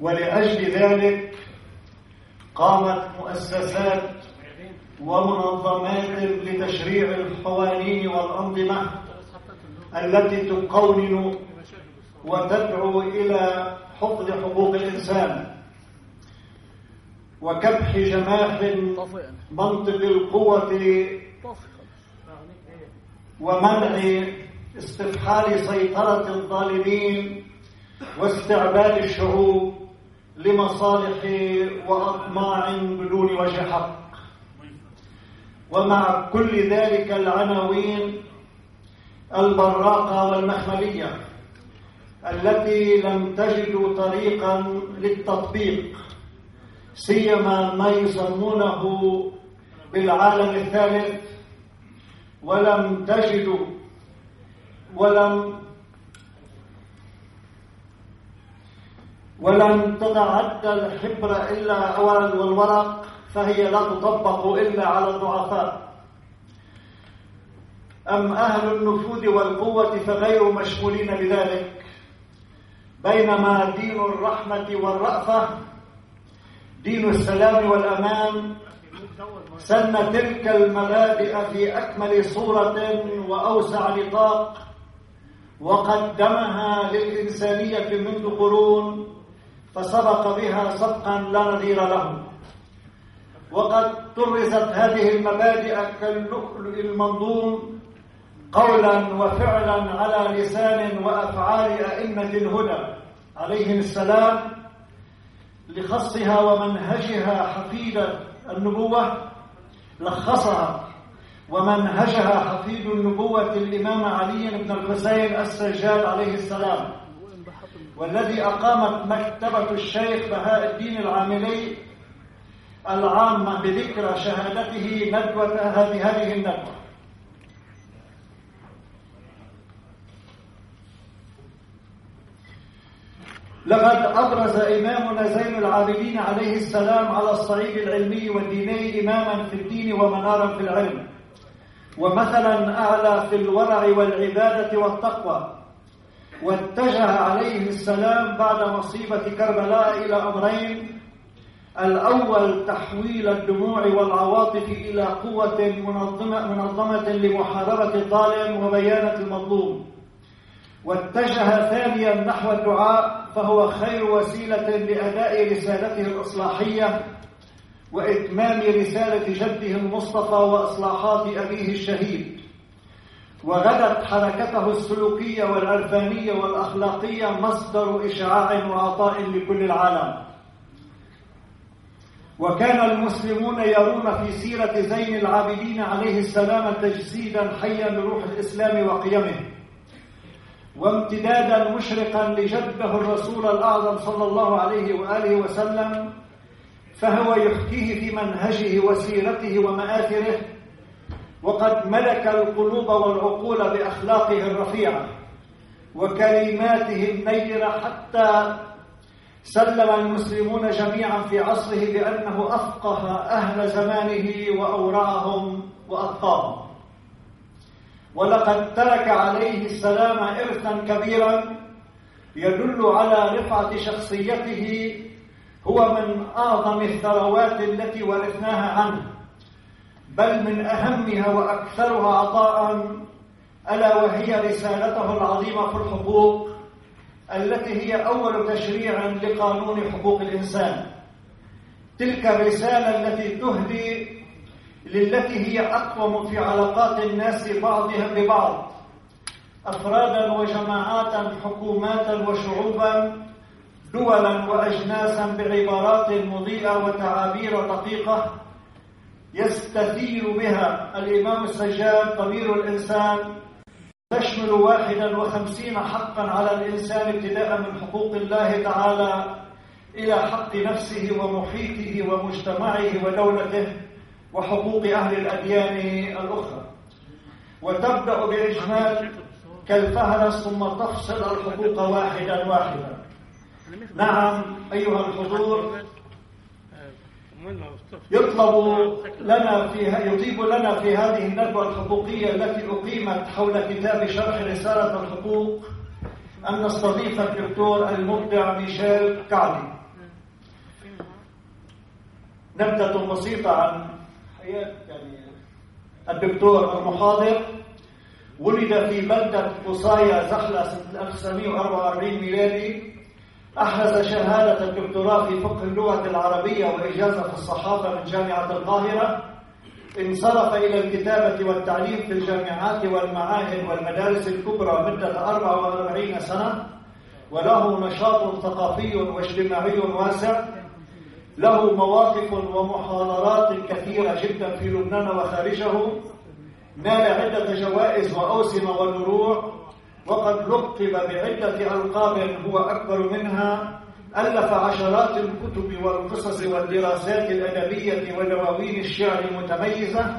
ولأجل ذلك قامت مؤسسات ومنظمات لتشريع القوانين والأنظمة التي تقنن وتدعو إلى حفظ حقوق الإنسان وكبح جماح منطق القوة ومنع استفحال سيطرة الظالمين واستعباد الشعوب لمصالح وأطماع بدون وجه حق. ومع كل ذلك العناوين البراقة والمخملية التي لم تجد طريقا للتطبيق، سيما ما يسمونه بالعالم الثالث، ولم تتعدى الحبر إلا والورق، فهي لا تطبق إلا على الضعفاء. أم أهل النفوذ والقوة فغير مشمولين بذلك، بينما دين الرحمة والرأفة، دين السلام والأمان، سن تلك المبادئ في أكمل صورة وأوسع نطاق، وقدمها للإنسانية منذ قرون، فسبق بها سبقا لا نظير له. وقد طرزت هذه المبادئ كاللؤلؤ المنظوم قولا وفعلا على لسان وأفعال أئمة الهدى عليهم السلام، لخصها ومنهجها حفيد النبوة، لخصها ومنهجها حفيد النبوة الإمام علي بن الحسين السجاد عليه السلام، والذي أقامت مكتبة الشيخ بهاء الدين العاملي العامة بذكرى شهادته ندوة هذه الندوة. لقد أبرز إمامنا زين العابدين عليه السلام على الصعيد العلمي والديني إماما في الدين ومنارا في العلم، ومثلا أعلى في الورع والعبادة والتقوى. واتجه عليه السلام بعد مصيبة كربلاء إلى أمرين: الأول تحويل الدموع والعواطف إلى قوة منظمة لمحاربة الظالم وبيانة المظلوم، واتجه ثانيا نحو الدعاء، فهو خير وسيلة لأداء رسالته الإصلاحية وإتمام رسالة جده المصطفى وإصلاحات أبيه الشهيد. وغدت حركته السلوكية والعرفانية والأخلاقية مصدر إشعاع وعطاء لكل العالم. وكان المسلمون يرون في سيرة زين العابدين عليه السلام تجسيدا حيا لروح الإسلام وقيمه، وامتدادا مشرقا لجده الرسول الأعظم صلى الله عليه وآله وسلم، فهو يحكيه في منهجه وسيرته ومآثره، وقد ملك القلوب والعقول بأخلاقه الرفيعة وكلماته النيرة، حتى سلم المسلمون جميعا في عصره بأنه أفقه أهل زمانه وأورعهم وأتقاهم. ولقد ترك عليه السلام إرثا كبيرا يدل على رفعة شخصيته، هو من أعظم الثروات التي ورثناها عنه، بل من أهمها وأكثرها عطاء، ألا وهي رسالته العظيمة في الحقوق، التي هي أول تشريع لقانون حقوق الإنسان. تلك الرسالة التي تهدي للتي هي أقوم في علاقات الناس بعضهم ببعض، أفرادا وجماعات، حكومات وشعوبا، دولا وأجناسا، بعبارات مضيئة وتعابير دقيقة يستثير بها الإمام السجاد ضمير الإنسان، تشمل 51 حقا على الإنسان، ابتداء من حقوق الله تعالى إلى حق نفسه ومحيطه ومجتمعه ودولته وحقوق أهل الأديان الأخرى. وتبدأ بإجمال كالفهرس ثم تفصل الحقوق واحدا واحدا. نعم أيها الحضور، يطيب لنا في هذه الندوة الحقوقية التي أقيمت حول كتاب شرح رسالة الحقوق أن نستضيف الدكتور المبدع ميشيل كعبي. نبذة بسيطة عن حياة الدكتور المحاضر. ولد في بلدة قصايا زحلة سنة 1944 ميلادي. أحرز شهادة الدكتوراه في فقه اللغة العربية وإجازة في الصحافة من جامعة القاهرة. انصرف إلى الكتابة والتعليم في الجامعات والمعاهد والمدارس الكبرى مدة 44 سنة، وله نشاط ثقافي واجتماعي واسع. له مواقف ومحاضرات كثيرة جدا في لبنان وخارجه. نال عدة جوائز وأوسمة ودروع، وقد لقب بعدة ألقاب هو أكبر منها. ألف عشرات الكتب والقصص والدراسات الأدبية ودواوين الشعر المتميزة،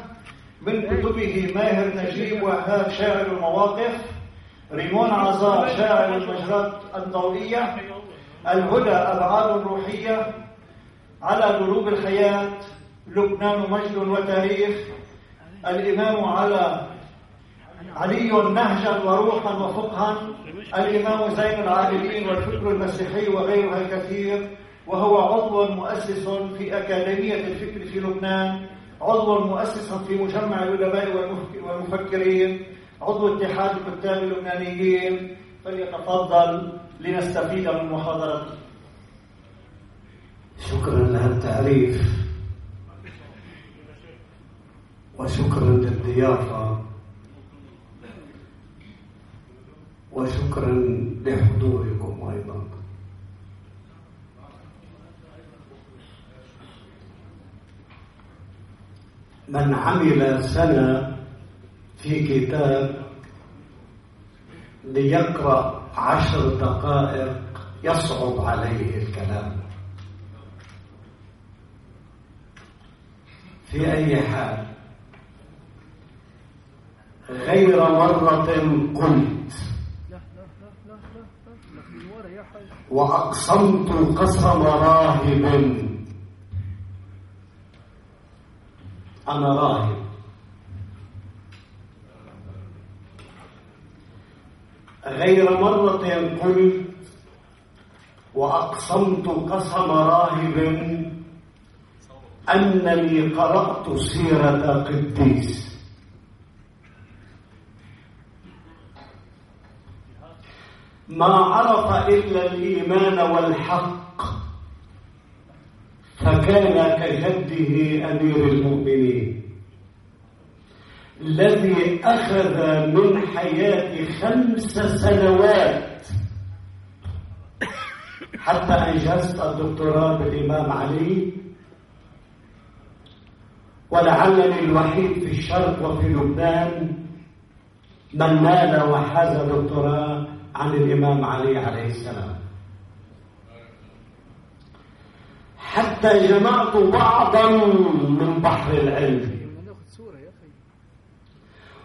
من كتبه ماهر نجيب وهاب شاعر المواقف، ريمون عزار شاعر المجرات الضوئية، الهدى أبعاد روحية، على دروب الحياة، لبنان مجد وتاريخ، الإمام علي نهجا وروحا وفقها، الإمام زين العابدين والفكر المسيحي وغيرها الكثير. وهو عضو مؤسس في أكاديمية الفكر في لبنان، عضو مؤسس في مجمع الأدباء والمفكرين، عضو اتحاد الكتاب اللبنانيين. فليتفضل لنستفيد من محاضرته. شكرا لهالتعريف وشكرا للضيافة وشكرا لحضوركم أيضا. من عمل سنة في كتاب ليقرأ 10 دقائق يصعب عليه الكلام. في أي حال، غير مرة قلت وأقسمت قسم راهب، أنا راهب، غير مرة قلت وأقسمت قسم راهب أنني قرأت سيرة قديس. ما عرف إلا الإيمان والحق، فكان كجده أمير المؤمنين الذي أخذ من حياتي 5 سنوات حتى أنجزت الدكتوراه بالإمام علي، ولعلني الوحيد في الشرق وفي لبنان من نال وحاز دكتوراه عن الإمام علي عليه السلام. حتى جمعت بعضا من بحر العلم.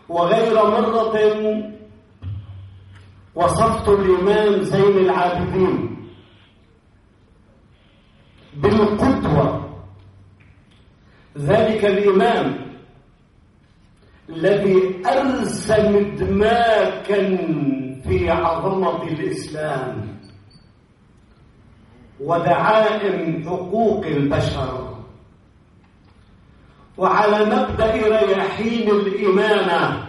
وغير مرة وصفت الإمام زين العابدين بالقدوة، ذلك الإمام الذي أرسم دماكا في عظمة الإسلام ودعائم حقوق البشر، وعلى مبدأ رياحين الإمامة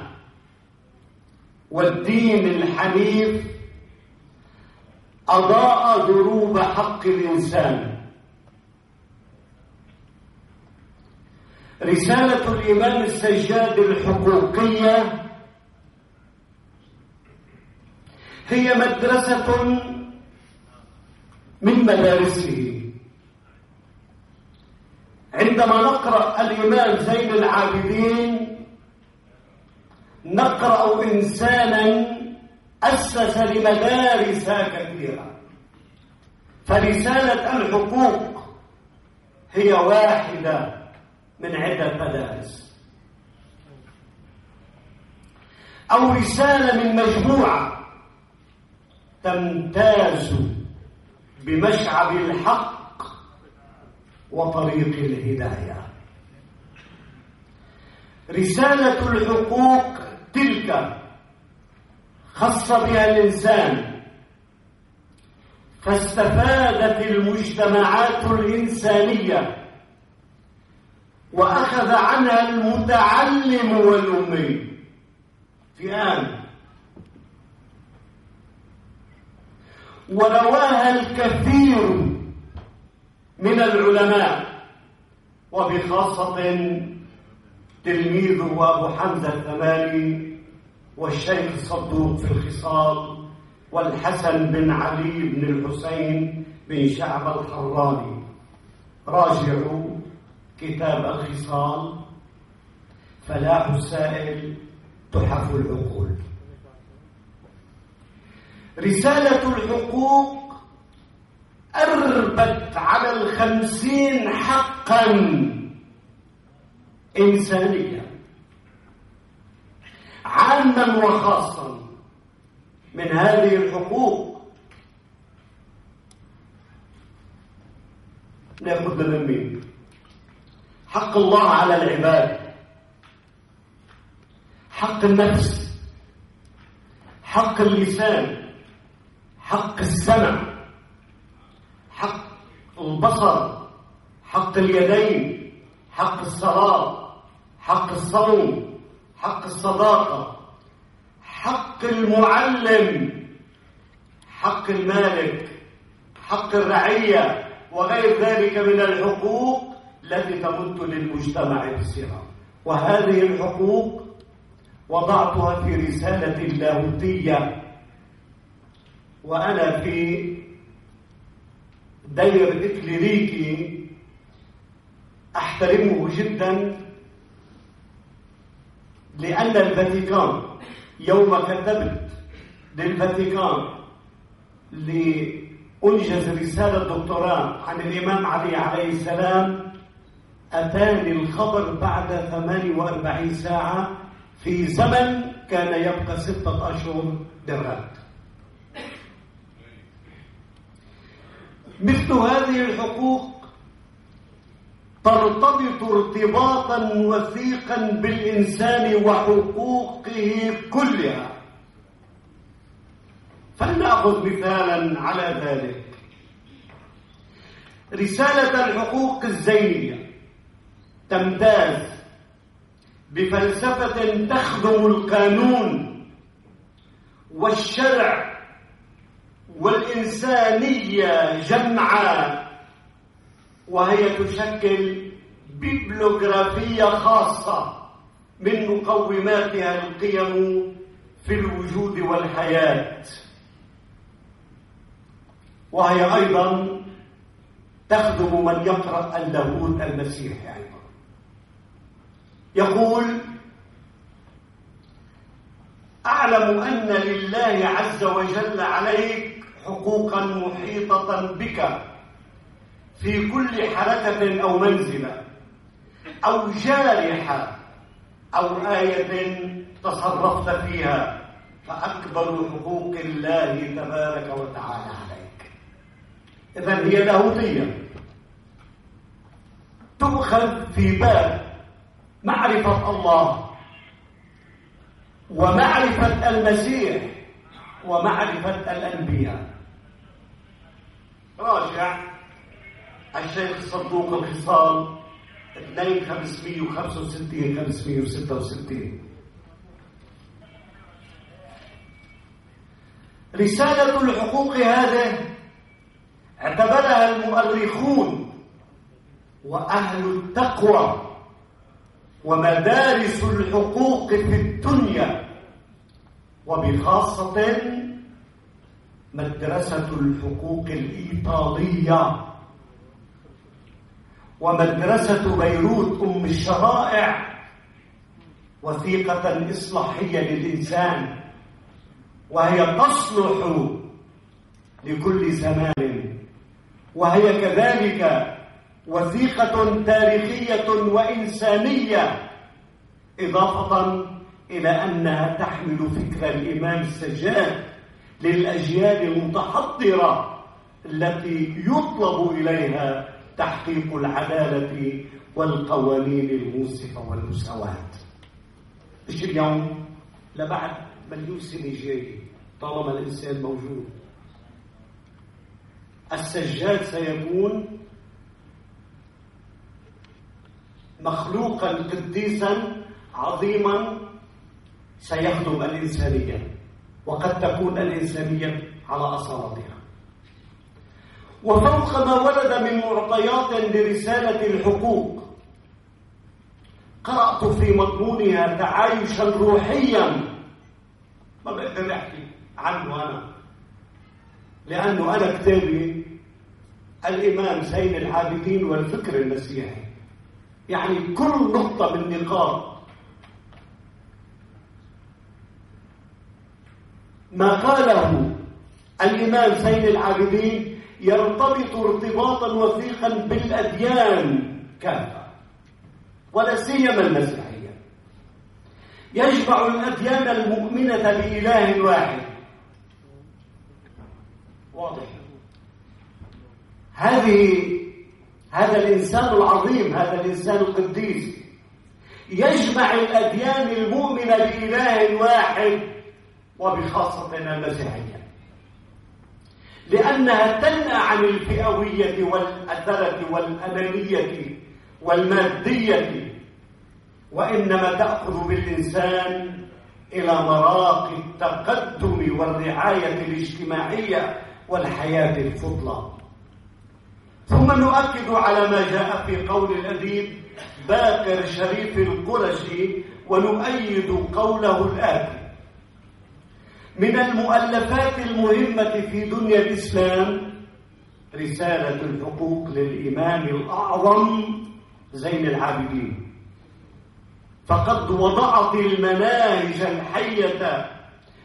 والدين الحنيف أضاء دروب حق الإنسان. رسالة الإمام السجاد الحقوقية هي مدرسة من مدارسه. عندما نقرأ الإمام زين العابدين نقرأ إنسانا أسس لمدارس كثيرة، فرسالة الحقوق هي واحدة من عدة مدارس، أو رسالة من مجموعة تمتاز بمشعب الحق وطريق الهداية. رسالة الحقوق تلك خص بها الإنسان، فاستفادت المجتمعات الإنسانية وأخذ عنها المتعلم والأمي في آن، ورواها الكثير من العلماء، وبخاصة تلميذه أبو حمزة الثمالي والشيخ الصدوق في الخصال والحسن بن علي بن الحسين بن شعب الحراني. راجعوا كتاب الخصال، فلاح السائل تحف العقول. رسالة الحقوق أربت على 50 حقا إنسانيا عاما وخاصا. من هذه الحقوق نأخذ من مين؟ حق الله على العباد، حق النفس، حق اللسان، حق السمع، حق البصر، حق اليدين، حق الصلاة، حق الصوم، حق الصداقة، حق المعلم، حق المالك، حق الرعية، وغير ذلك من الحقوق التي تمت للمجتمع بصرة. وهذه الحقوق وضعتها في رسالة لاهوتية وأنا في دير إكليريكي أحترمه جدا، لأن الفاتيكان يوم كتبت للفاتيكان لأنجز رسالة دكتوراه عن الإمام علي عليه السلام، أتاني الخبر بعد 48 ساعة في زمن كان يبقى 6 أشهر للرد. مثل هذه الحقوق ترتبط ارتباطا وثيقا بالإنسان وحقوقه كلها. فلنأخذ مثالا على ذلك. رسالة الحقوق الزينية تمتاز بفلسفة تخدم القانون والشرع والإنسانية جمعاء، وهي تشكل بيبلوغرافية خاصة من مقوماتها القيم في الوجود والحياة، وهي أيضا تخدم من يقرأ اللاهوت المسيحي أيضا. يقول: أعلم أن لله عز وجل عليك حقوقا محيطة بك في كل حركة أو منزلة أو جارحة أو آية تصرفت فيها، فأكبر حقوق الله تبارك وتعالى عليك. إذن هي لاهوتية تؤخذ في باب معرفة الله ومعرفة المسيح ومعرفة الأنبياء. راجع الشيخ صدوق الخصال 2565-566. رسالة الحقوق هذه اعتبرها المؤرخون وأهل التقوى ومدارس الحقوق في الدنيا، وبخاصة مدرسة الحقوق الإيطالية ومدرسة بيروت أم الشرائع، وثيقة إصلاحية للإنسان، وهي تصلح لكل زمان، وهي كذلك وثيقة تاريخية وإنسانية، إضافة إلى أنها تحمل فكر الإمام السجاد للأجيال المتحضرة التي يطلب إليها تحقيق العدالة والقوانين المنصفة والمساواة. مش اليوم، لبعد مليون سنة جاي، طالما الإنسان موجود السجاد سيكون مخلوقا قديسا عظيما سيخدم الإنسانية، وقد تكون الإنسانية على أصالتها. وفوق ما ورد من معطيات لرسالة الحقوق، قرأت في مضمونها تعايشا روحيا ما بقدر أحكي عنه أنا، لأنه أنا كتابي الإمام زين العابدين والفكر المسيحي، يعني كل نقطة من نقاط ما قاله الإمام زين العابدين يرتبط ارتباطا وثيقا بالأديان كافة، ولا سيما المسيحية. يجمع الأديان المؤمنة بإله واحد. واضح؟ هذا الإنسان العظيم، هذا الإنسان القديس يجمع الأديان المؤمنة بإله واحد، وبخاصة المسيحية، لأنها تنأى عن الفئوية والأثرة والأنانية والمادية، وإنما تأخذ بالإنسان إلى مراقي التقدم والرعاية الاجتماعية والحياة الفضلى. ثم نؤكد على ما جاء في قول الأديب باكر شريف القرشي، ونؤيد قوله الآتي: من المؤلفات المهمة في دنيا الإسلام رسالة الحقوق للإمام الأعظم زين العابدين، فقد وضعت المناهج الحية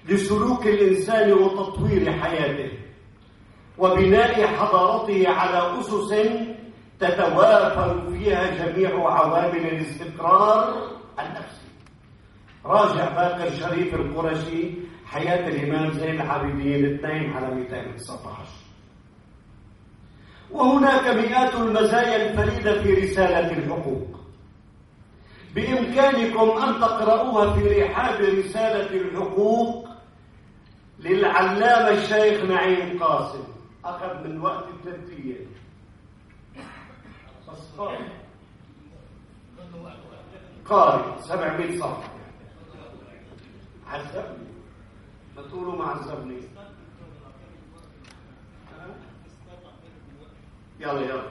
لسلوك الإنسان وتطوير حياته وبناء حضارته على أسس تتوافر فيها جميع عوامل الاستقرار النفسي. راجع باكر شريف القرشي حياة الإمام زين العابدين 2/219. وهناك مئات المزايا الفريدة في رسالة الحقوق، بإمكانكم أن تقرؤوها في رحاب رسالة الحقوق للعلامة الشيخ نعيم قاسم. أخذ من وقت 3 أيام بس قارئ 700 صفحة. عذبني، ما تقولوا ما عذبني. يلا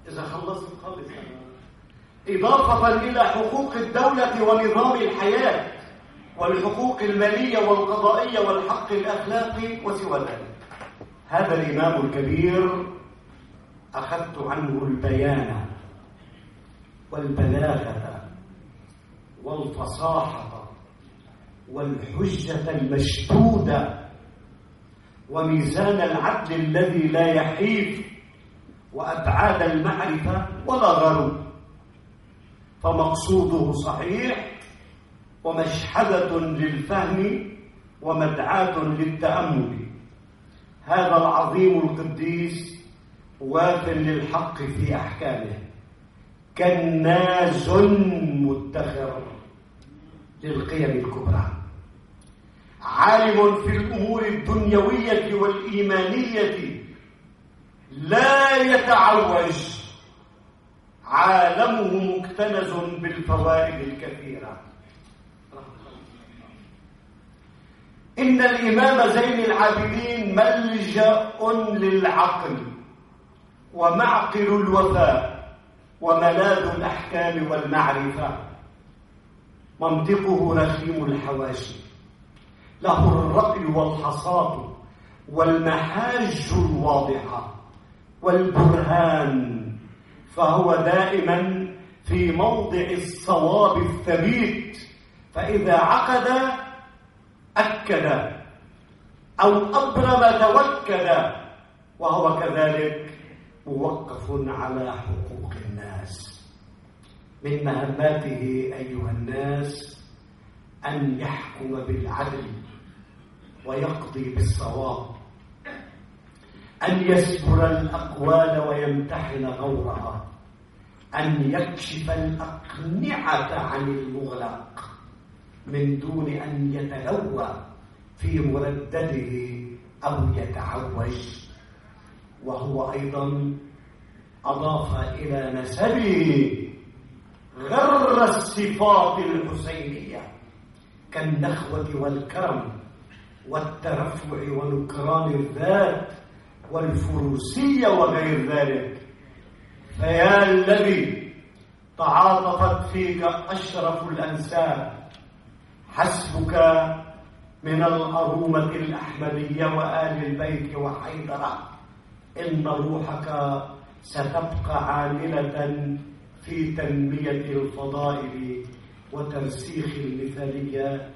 إذا خلصت خلص. إضافة إلى حقوق الدولة ونظام الحياة والحقوق المالية والقضائية والحق الأخلاقي وسوى ذلك. هذا الإمام الكبير أخذت عنه البيان والبلاغة والفصاحة والحجة المشدودة وميزان العدل الذي لا يحيف وأبعاد المعرفة ولا غرو، فمقصوده صحيح ومشحذة للفهم ومدعاة للتأمل. هذا العظيم القديس واف للحق في أحكامه، كناز مدخر للقيم الكبرى، عالم في الأمور الدنيوية والإيمانية لا يتعوج، عالمه مكتنز بالفوائد الكثيرة. إن الإمام زين العابدين ملجأ للعقل ومعقل الوفاء وملاذ الأحكام والمعرفة. منطقه رخيم الحواشي، له الرأي والحصاد والمحاج الواضحة والبرهان، فهو دائما في موضع الصواب الثبيت، فإذا عقد أكد أو أبرم توكد، وهو كذلك موقف على حقوق الناس. من مهماته أيها الناس أن يحكم بالعدل ويقضي بالصواب، أن يسبر الأقوال ويمتحن غورها، أن يكشف الأقنعة عن المغلق من دون أن يتلوى في مردده أو يتعوج. وهو أيضا أضاف إلى نسبه غر الصفات الحسينية كالنخوة والكرم والترفع ونكران الذات والفروسية وغير ذلك. فيا الذي تعاطفت فيك أشرف الأنساب، حسبك من الأرومة الأحمدية وآل البيت وحيدرة، إن روحك ستبقى عاملة في تنمية الفضائل وترسيخ المثالية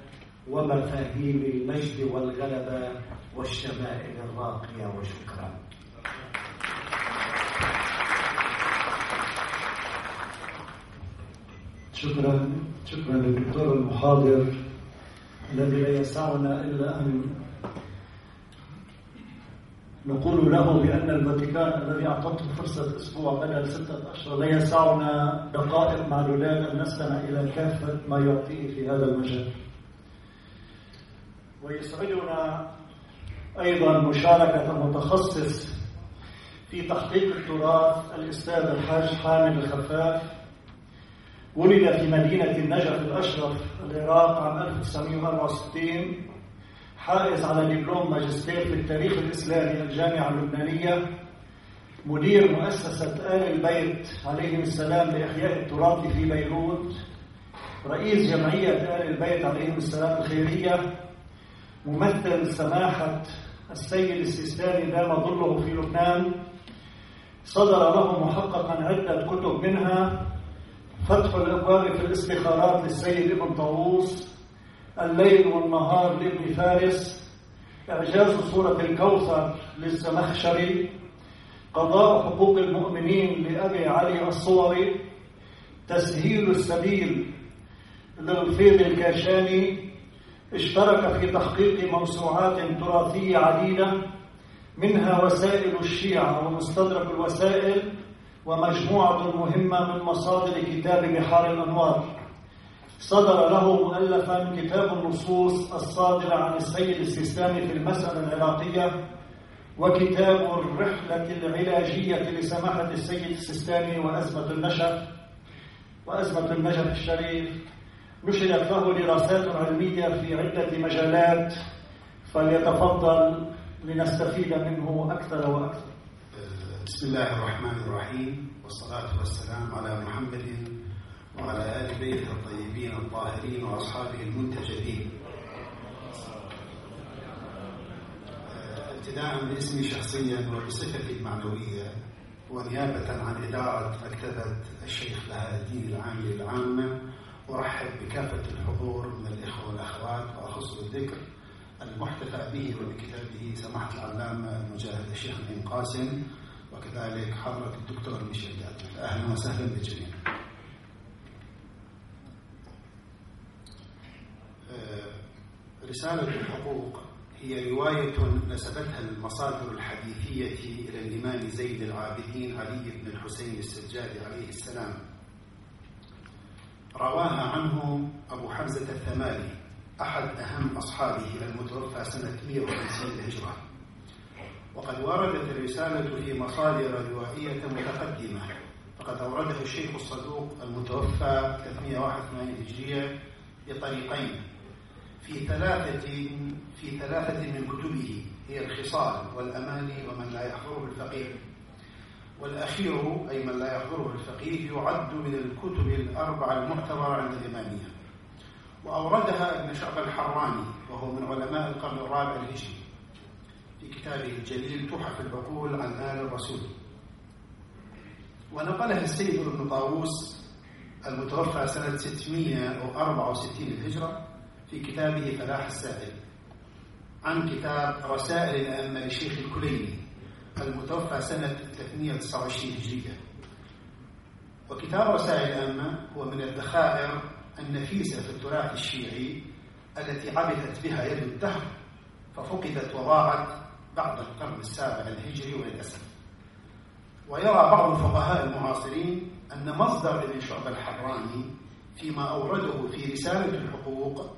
ومفاهيم المجد والغلبة والشمائل الراقية. وشكرا. شكرا للدكتور المحاضر الذي لا يسعنا إلا أن نقول له بأن الفاتيكان الذي أعطته فرصة أسبوع بدل 6 أشهر لا يسعنا دقائق معلولات أن نستمع إلى كافة ما يعطيه في هذا المجال. ويسعدنا أيضا مشاركة المتخصص في تحقيق التراث الأستاذ الحاج حامد الخفاف. ولد في مدينة النجف الأشرف العراق عام 1964، حائز على دبلوم ماجستير في التاريخ الإسلامي الجامعة اللبنانية، مدير مؤسسة آل البيت عليهم السلام لإحياء التراث في بيروت، رئيس جمعية آل البيت عليهم السلام الخيرية، ممثل سماحة السيد السيستاني دام ظله في لبنان، صدر له محققا عدة كتب، منها فتح الأبواب في الاستخارات للسيد ابن طاووس، الليل والنهار لابن فارس، إعجاز سورة الكوثر للزمخشري، قضاء حقوق المؤمنين لأبي علي الصوري، تسهيل السبيل للفيض الكاشاني. اشترك في تحقيق موسوعات تراثية عديدة، منها وسائل الشيعة ومستدرك الوسائل، ومجموعة مهمة من مصادر كتاب بحار الأنوار. صدر له مؤلفا كتاب النصوص الصادرة عن السيد السيستاني في المسألة العراقية، وكتاب الرحلة العلاجية لسماحة السيد السيستاني وأزمة النجف الشريف. نشرت له دراسات علمية في عدة مجالات، فليتفضل لنستفيد منه أكثر وأكثر. بسم الله الرحمن الرحيم، والصلاة والسلام على محمد وعلى آل بيته الطيبين الطاهرين وأصحابه المنتجبين. ابتداء باسمي شخصيا وبصفتي المعنوية، ونيابة عن إدارة مكتبة الشيخ بهاء الدين العاملي العامة، أرحب بكافة الحضور من الإخوة والأخوات، وأخص بالذكر المحتفى به وبكتابه سماحة العلامة المجاهد الشيخ نعيم قاسم، وكذلك حضرة الدكتور ميشيل جاتل. أهلا وسهلا بالجميع. رسالة الحقوق هي رواية نسبتها المصادر الحديثية إلى الإمام زين العابدين علي بن الحسين السجاد عليه السلام. رواها عنه أبو حمزة الثمالي، أحد أهم أصحابه، المتوفى سنة 150 الهجرة. وقد وردت الرسالة في مصادر روائية متقدمة، فقد أورده الشيخ الصدوق المتوفى 381 هجرية بطريقين في ثلاثة من كتبه، هي الخصال والأماني ومن لا يحضره الفقيه. والأخير أي من لا يحضره الفقيه يعد من الكتب الأربعة المعتبرة عند الإمامية. وأوردها ابن شعب الحراني، وهو من علماء القرن الرابع الهجري، في كتابه الجليل تحف العقول عن آل الرسول. ونقلها السيد ابن طاووس المتوفى سنة 664 الهجرة في كتابه فلاح السائل، عن كتاب رسائل الأئمة للشيخ الكليني المتوفى سنة 329 هجرية. وكتاب رسائل الأئمة هو من الذخائر النفيسة في التراث الشيعي التي عبثت بها يد الدهر، ففقدت وضاعت بعد القرن السابع الهجري وللأسف. ويرى بعض الفقهاء المعاصرين أن مصدر ابن شعب الحراني فيما أورده في رسالة الحقوق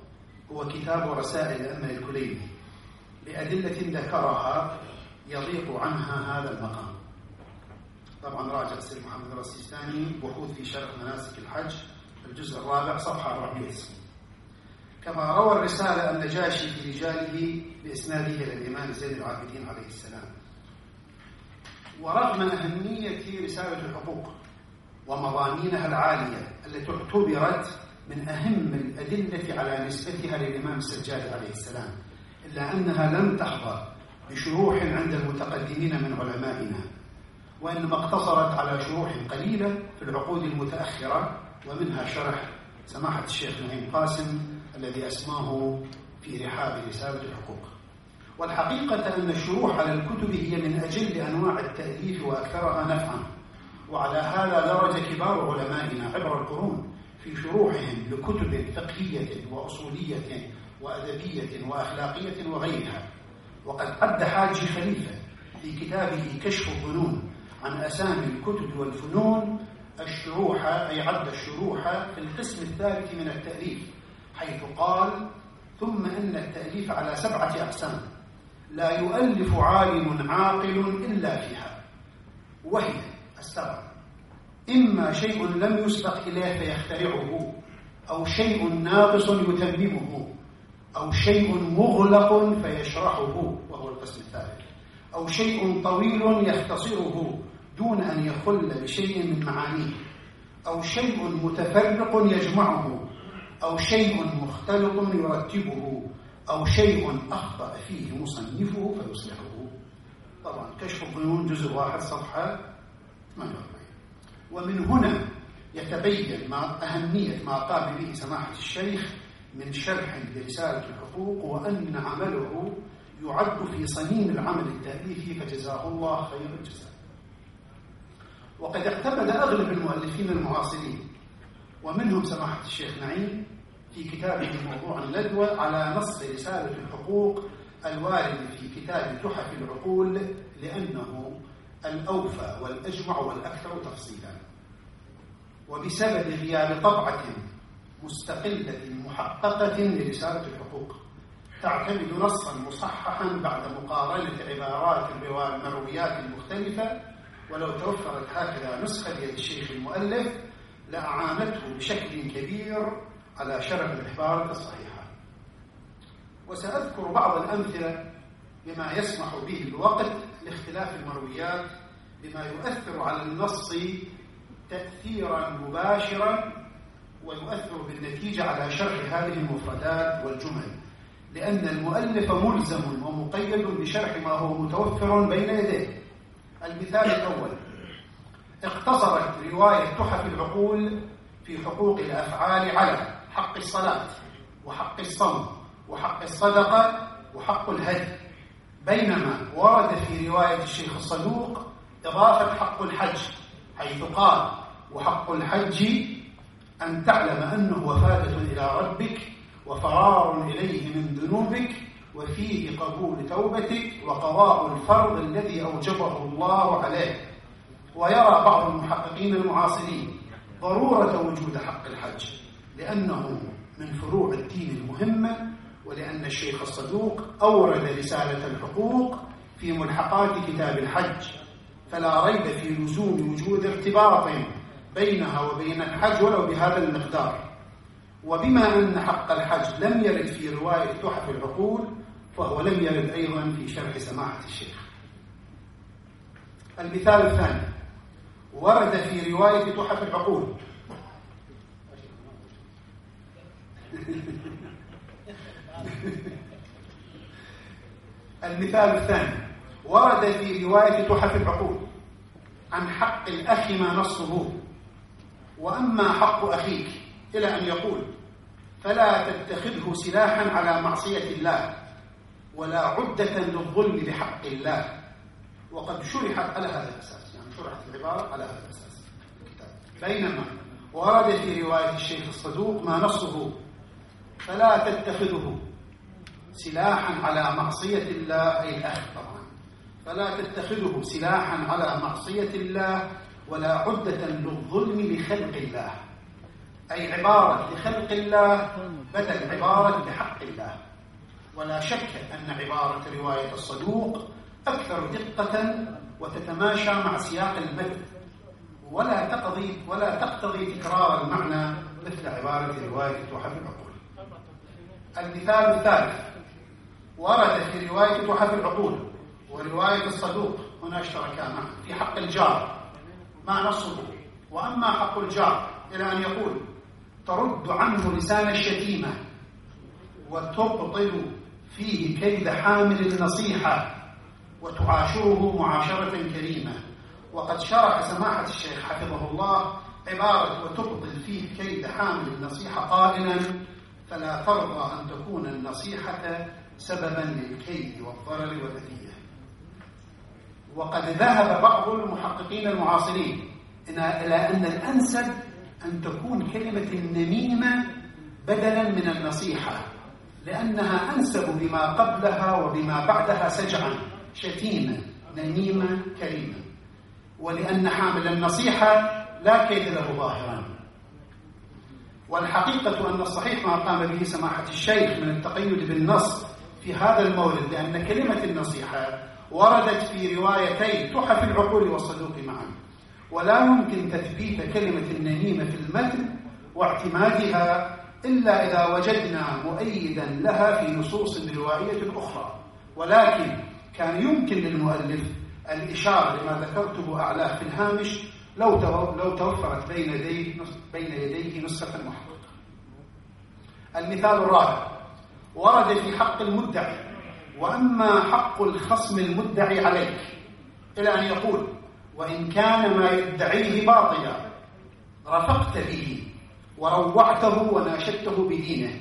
هو كتاب رسائل الأئمة الكليني، لأدلة ذكرها يضيق عنها هذا المقام. طبعا راجع السيد محمد السيستاني بحوث في شرح مناسك الحج الجزء الرابع صفحة 490. كما روى الرسالة النجاشي في رجاله بإسناده إلى الإمام زين العابدين عليه السلام. ورغم أهمية رسالة الحقوق ومضامينها العالية التي اعتبرت من أهم الأدلة على نسبتها للإمام السجاد عليه السلام، إلا أنها لم تحظى بشروح عند المتقدمين من علمائنا، وإنما اقتصرت على شروح قليلة في العقود المتأخرة، ومنها شرح سماحة الشيخ نعيم قاسم الذي أسماه في رحاب رسالة الحقوق. والحقيقة أن الشروح على الكتب هي من أجل أنواع التأليف وأكثرها نفعا، وعلى هذا درج كبار علمائنا عبر القرون في شروحهم لكتب فقهية وأصولية وأدبية وأخلاقية وغيرها. وقد عد حاجي خليفة في كتابه كشف الظنون عن أسامي الكتب والفنون الشروح، أي عد الشروح في القسم الثالث من التأليف، حيث قال: ثم إن التأليف على 7 أقسام لا يؤلف عالم عاقل إلا فيها، وهي السبع: إما شيء لم يسبق إليه فيخترعه، أو شيء ناقص يتممه، أو شيء مغلق فيشرحه وهو القسم الثالث، أو شيء طويل يختصره دون أن يخل بشيء من معانيه، أو شيء متفرق يجمعه، أو شيء مختلط يرتبه، أو شيء أخطأ فيه مصنفه فيصلحه. طبعا كشف الظنون جزء 1 صفحة 48. ومن هنا يتبين أهمية ما قام به سماحة الشيخ من شرح لرسالة الحقوق، وأن عمله يعد في صميم العمل التأليفي، فجزاه الله خير الجزاء. وقد اعتمد أغلب المؤلفين المعاصرين ومنهم سماحة الشيخ نعيم في كتابه موضوع الندوة على نص رسالة الحقوق الوارد في كتاب تحف العقول، لأنه الأوفى والأجمع والأكثر تفصيلا. وبسبب غياب طبعة مستقلة محققة لرسالة الحقوق تعتمد نصا مصححا بعد مقارنة عبارات المرويات المختلفة، ولو توفرت هكذا نسخة يد الشيخ المؤلف لأعانته بشكل كبير على شرف العبارة الصحيحة. وسأذكر بعض الأمثلة بما يسمح به الوقت لاختلاف المرويات بما يؤثر على النص تأثيرا مباشرا ويؤثر بالنتيجة على شرح هذه المفردات والجمل، لأن المؤلف ملزم ومقيد بشرح ما هو متوفر بين يديه. المثال الأول: اقتصرت رواية تحف العقول في حقوق الأفعال على حق الصلاة وحق الصوم وحق الصدقة وحق الهدي، بينما ورد في رواية الشيخ الصدوق إضافة حق الحج، حيث قال: وحق الحج أن تعلم أنه وفادة إلى ربك وفرار إليه من ذنوبك وفيه قبول توبتك وقضاء الفرض الذي أوجبه الله عليه. ويرى بعض المحققين المعاصرين ضرورة وجود حق الحج لأنه من فروع الدين المهمة، ولأن الشيخ الصدوق أورد رسالة الحقوق في ملحقات كتاب الحج، فلا ريب في لزوم وجود ارتباط بينها وبين الحج ولو بهذا المقدار. وبما أن حق الحج لم يرد في رواية تحف العقول فهو لم يرد أيضا في شرح سماحة الشيخ. المثال الثاني: ورد في رواية تحف العقول المثال الثاني: ورد في رواية تحف العقول عن حق الأخ ما نصه: وأما حق أخيك، إلى أن يقول: فلا تتخذه سلاحا على معصية الله ولا عدة للظلم بحق الله. وقد شرحت على هذا الأساس، يعني شرحت العبارة على هذا الأساس. بينما ورد في رواية الشيخ الصدوق ما نصه: فلا تتخذه سلاحا على معصية الله، أي الأخ طبعا، فلا تتخذه سلاحا على معصية الله ولا عدة للظلم لخلق الله، أي عبارة لخلق الله بدل عبارة لحق الله. ولا شك أن عبارة رواية الصدوق أكثر دقة وتتماشى مع سياق المتن، ولا تقتضي تكرار المعنى مثل عبارة رواية تحف العقول. المثال الثالث: ورد في رواية تحف العقول ورواية الصدوق، هنا اشتركا معا في حق الجار ما نصه: وأما حق الجار، إلى أن يقول: ترد عنه لسان الشتيمة وتبطل فيه كيد حامل النصيحة وتعاشره معاشرة كريمة. وقد شرح سماحة الشيخ حفظه الله عبارة وتبطل فيه كيد حامل النصيحة قائلا: فلا ترضى أن تكون النصيحة سببا للكيد والضرر والأذية. وقد ذهب بعض المحققين المعاصرين إلى أن الأنسب أن تكون كلمة النميمة بدلا من النصيحة، لأنها أنسب بما قبلها وبما بعدها سجعا: شتيمة، نميمة، كريمة. ولأن حامل النصيحة لا كيد له ظاهرا. والحقيقة أن الصحيح ما قام به سماحة الشيخ من التقيد بالنص في هذا المورد، لأن كلمة النصيحة وردت في روايتي تحف العقول والصدوق معا، ولا يمكن تثبيت كلمة النميمة في المتن واعتمادها إلا إذا وجدنا مؤيدا لها في نصوص روائية أخرى. ولكن كان يمكن للمؤلف الإشارة لما ذكرته أعلاه في الهامش لو توفرت بين يديه نسخة محققة. المثال الرابع: ورد في حق المدعي: وأما حق الخصم المدعي عليك، إلى أن يقول: وإن كان ما يدعيه باطلا رفقت به وروعته وناشدته بدينه.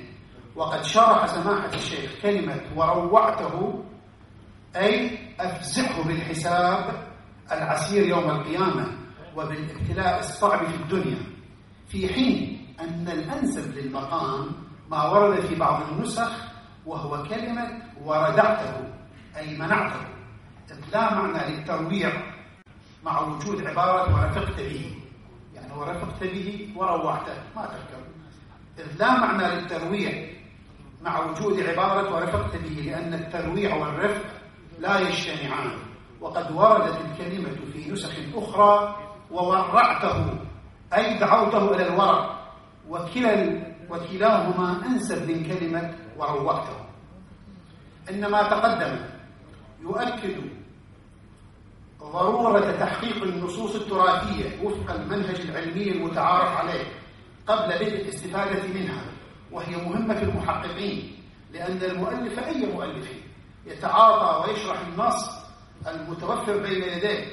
وقد شرح سماحة الشيخ كلمة وروعته أي أفزعه بالحساب العسير يوم القيامة وبالابتلاء الصعب في الدنيا، في حين أن الأنسب للمقام ما ورد في بعض النسخ وهو كلمة وردعته أي منعته، إذ لا معنى للترويع مع وجود عبارة ورفقت به، يعني ورفقت به وروعته ما تركب، إذ لا معنى للترويع مع وجود عبارة ورفقت به، لأن الترويع والرفق لا يجتمعان. وقد وردت الكلمة في نسخ أخرى وورعته أي دعوته إلى الورع، وكلاهما أنسب من كلمة وروعته. إن ما تقدم يؤكد ضرورة تحقيق النصوص التراثية وفق المنهج العلمي المتعارف عليه قبل بدء الاستفادة منها، وهي مهمة المحققين، لأن المؤلف أي مؤلف يتعاطى ويشرح النص المتوفر بين يديه،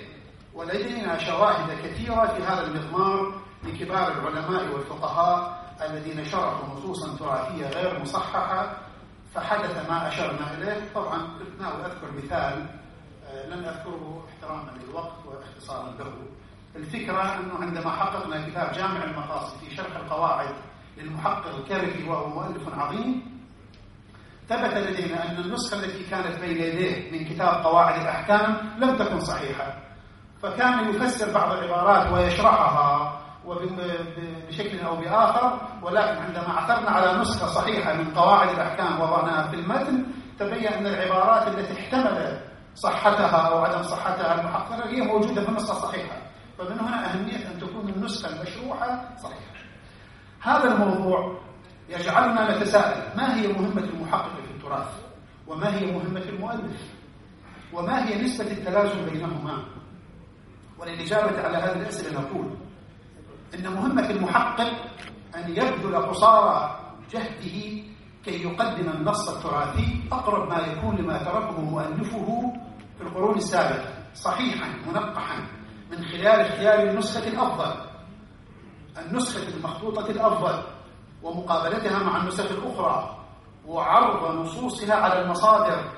ولدينا شواهد كثيرة في هذا المضمار لكبار العلماء والفقهاء الذين شرحوا نصوصا تراثية غير مصححة فحدث ما أشرنا إليه. طبعا ناوي أذكر مثال لن أذكره احتراما للوقت واختصارا له. الفكرة أنه عندما حققنا كتاب جامع المقاصد في شرح القواعد للمحقق الكرخي وهو مؤلف عظيم، ثبت لدينا أن النسخة التي كانت بين يديه من كتاب قواعد الأحكام لم تكن صحيحة، فكان يفسر بعض العبارات ويشرحها بشكل أو بآخر، ولكن عندما عثرنا على نسخة صحيحة من قواعد الأحكام وضعناها في المتن تبين أن العبارات التي احتمل صحتها أو عدم صحتها المحققة هي موجودة في النسخة الصحيحة، فمن هنا أهمية أن تكون النسخة المشروحة صحيحة. هذا الموضوع يجعلنا نتساءل: ما هي مهمة المحقق في التراث؟ وما هي مهمة المؤلف؟ وما هي نسبة التلازم بينهما؟ وللإجابة على هذه الأسئلة نقول إن مهمة المحقق أن يبذل قصارى جهده كي يقدم النص التراثي أقرب ما يكون لما تركه مؤلفه في القرون السابقة، صحيحا منقحا من خلال اختيار النسخة الأفضل، النسخة المخطوطة الأفضل، ومقابلتها مع النسخ الأخرى، وعرض نصوصها على المصادر،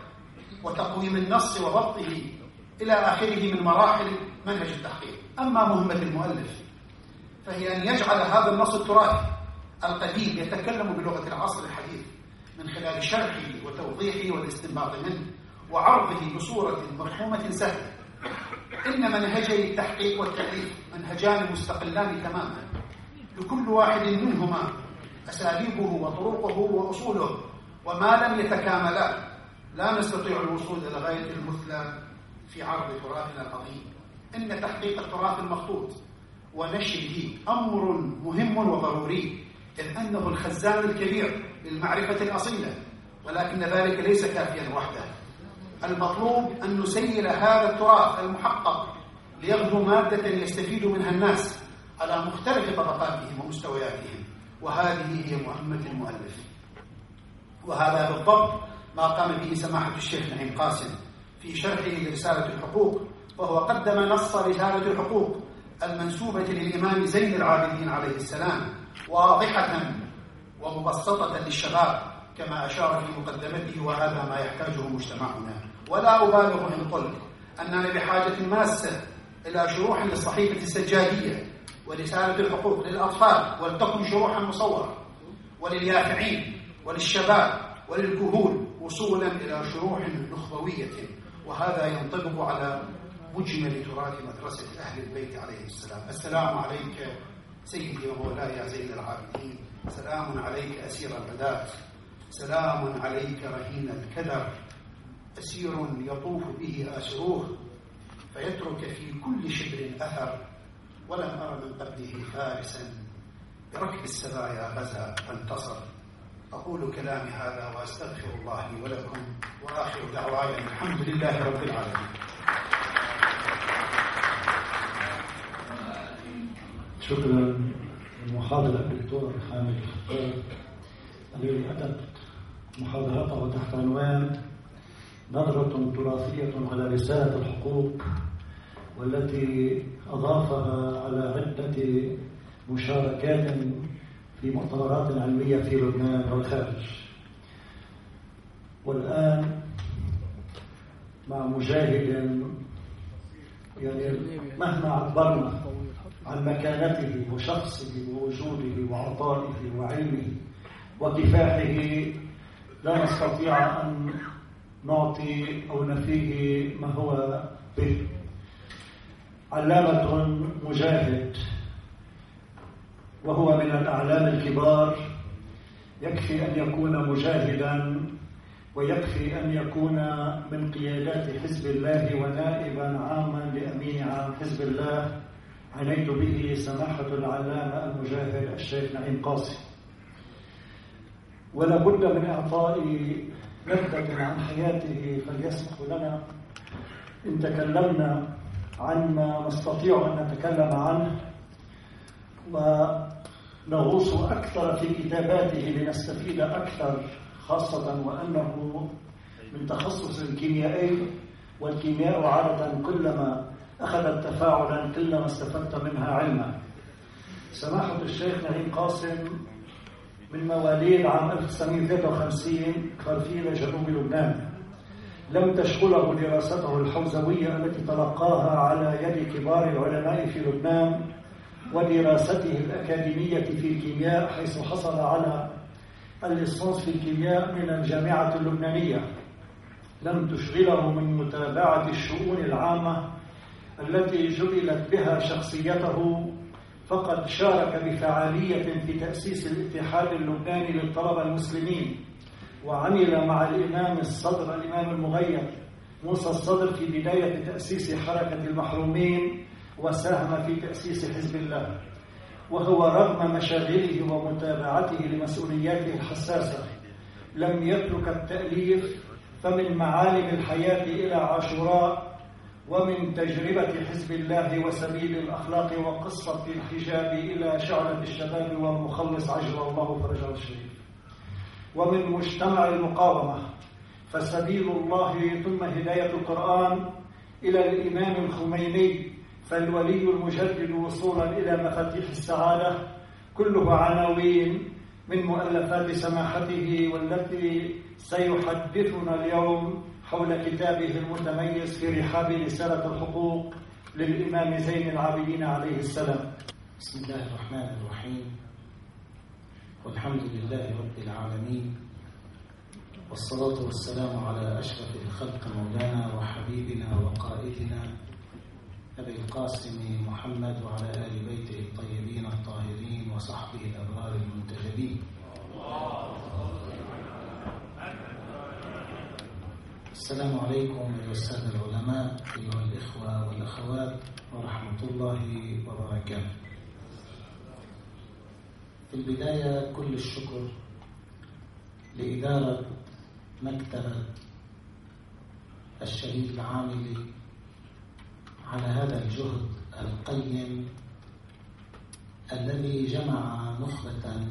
وتقويم النص وضبطه إلى آخره من مراحل منهج التحقيق. أما مهمة المؤلف فهي أن يجعل هذا النص التراثي القديم يتكلم بلغة العصر الحديث من خلال شرحه وتوضيحه والاستنباط منه وعرضه بصورة مفهومة سهلة. إن منهجي التحقيق والتأليف منهجان مستقلان تماما، لكل واحد منهما أساليبه وطرقه وأصوله، وما لم يتكاملا لا نستطيع الوصول إلى غاية المثلى في عرض تراثنا العظيم. إن تحقيق التراث المخطوط ونشره أمر مهم وضروري، إذ أنه الخزان الكبير للمعرفة الأصيلة، ولكن ذلك ليس كافيا وحده. المطلوب أن نسير هذا التراث المحقق ليغزو مادة يستفيد منها الناس على مختلف طبقاتهم ومستوياتهم، وهذه هي مهمة المؤلف. وهذا بالضبط ما قام به سماحة الشيخ نعيم قاسم في شرحه لرسالة الحقوق، وهو قدم نص رسالة الحقوق المنسوبة للإمام زين العابدين عليه السلام واضحة ومبسطة للشباب كما أشار في مقدمته، وهذا ما يحتاجه مجتمعنا. ولا أبالغ إن قلت أننا بحاجة ماسة إلى شروح للصحيفة السجادية ورسالة الحقوق للأطفال، ولتكن شروحا مصورة، ولليافعين وللشباب وللكهول، وصولا إلى شروح نخبوية. وهذا ينطبق على مجمل تراث مدرسة أهل البيت عليه السلام. السلام عليك سيدي ومولاي يا زين العابدين، سلام عليك أسير العداة، سلام عليك رهين الكدر، أسير يطوف به آسروه فيترك في كل شبر أثر، ولم أر من قبله فارسا بركب السبايا غزا وانتصر. أقول كلامي هذا وأستغفر الله لي ولكم، وآخر دعواي الحمد لله رب العالمين. شكرا للمحاضرة الدكتور حامد الخطاب أمير الأدب محاضرته تحت عنوان نظرة تراثية على رسالة الحقوق، والتي أضافها على عدة مشاركات في مؤتمرات علمية في لبنان والخارج. والآن مع مجاهد يعني مهما عبرنا عن مكانته وشخصه ووجوده وعطائه وعلمه وكفاحه لا نستطيع أن نعطي أو نفيه ما هو به. علامة مجاهد، وهو من الأعلام الكبار. يكفي أن يكون مجاهدا، ويكفي أن يكون من قيادات حزب الله ونائبا عاما لأمين عام حزب الله عنيت به سماحة العلامة المجاهد الشيخ نعيم قاسم. ولا بد من إعطاء نبذة عن حياته، فليسمح لنا إن تكلمنا عن ما نستطيع أن نتكلم عنه ونغوص أكثر في كتاباته لنستفيد أكثر، خاصة وأنه من تخصص الكيميائي، والكيمياء عادة كلما أخذت تفاعلا كلما استفدت منها علما. سماحة الشيخ نعيم قاسم من مواليد عام 1953 خرفيل جنوب لبنان. لم تشغله دراسته الحوزوية التي تلقاها على يد كبار العلماء في لبنان، ودراسته الأكاديمية في الكيمياء، حيث حصل على الليسانس في الكيمياء من الجامعة اللبنانية. لم تشغله من متابعة الشؤون العامة التي جبلت بها شخصيته، فقد شارك بفعالية في تأسيس الاتحاد اللبناني للطلبة المسلمين، وعمل مع الإمام الصدر الإمام المغير موسى الصدر في بداية تأسيس حركة المحرومين، وساهم في تأسيس حزب الله. وهو رغم مشاغله ومتابعته لمسؤولياته الحساسة لم يترك التأليف، فمن معالم الحياة إلى عاشوراء، ومن تجربة حزب الله وسبيل الأخلاق وقصة الحجاب إلى شعلة الشباب والمخلص عجل الله فرجه الشريف، ومن مجتمع المقاومة فسبيل الله ثم هداية القرآن إلى الإمام الخميني فالولي المجدد وصولا إلى مفاتيح السعادة، كله عناوين من مؤلفات سماحته، والتي سيحدثنا اليوم حول كتابه المتميز في رحاب رسالة الحقوق للإمام زين العابدين عليه السلام. بسم الله الرحمن الرحيم، والحمد لله رب العالمين، والصلاة والسلام على أشرف الخلق مولانا وحبيبنا وقائدنا أبي القاسم محمد وعلى آل بيته الطيبين الطاهرين وصحبه الأبرار المنتجبين. السلام عليكم أيها السادة العلماء، أيها الإخوة والأخوات، ورحمة الله وبركاته. في البداية كل الشكر لإدارة مكتبة الشهيد العاملي على هذا الجهد القيم الذي جمع نخبة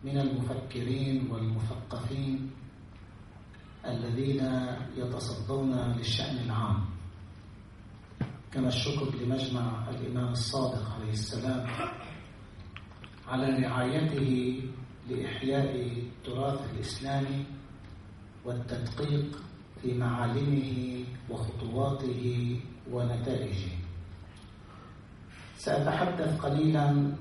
من المفكرين والمثقفين الذين يتصدون للشأن العام. كما الشكر لمجمع الإمام الصادق عليه السلام على رعايته لإحياء التراث الإسلامي والتدقيق في معالمه وخطواته ونتائجه. سأتحدث قليلا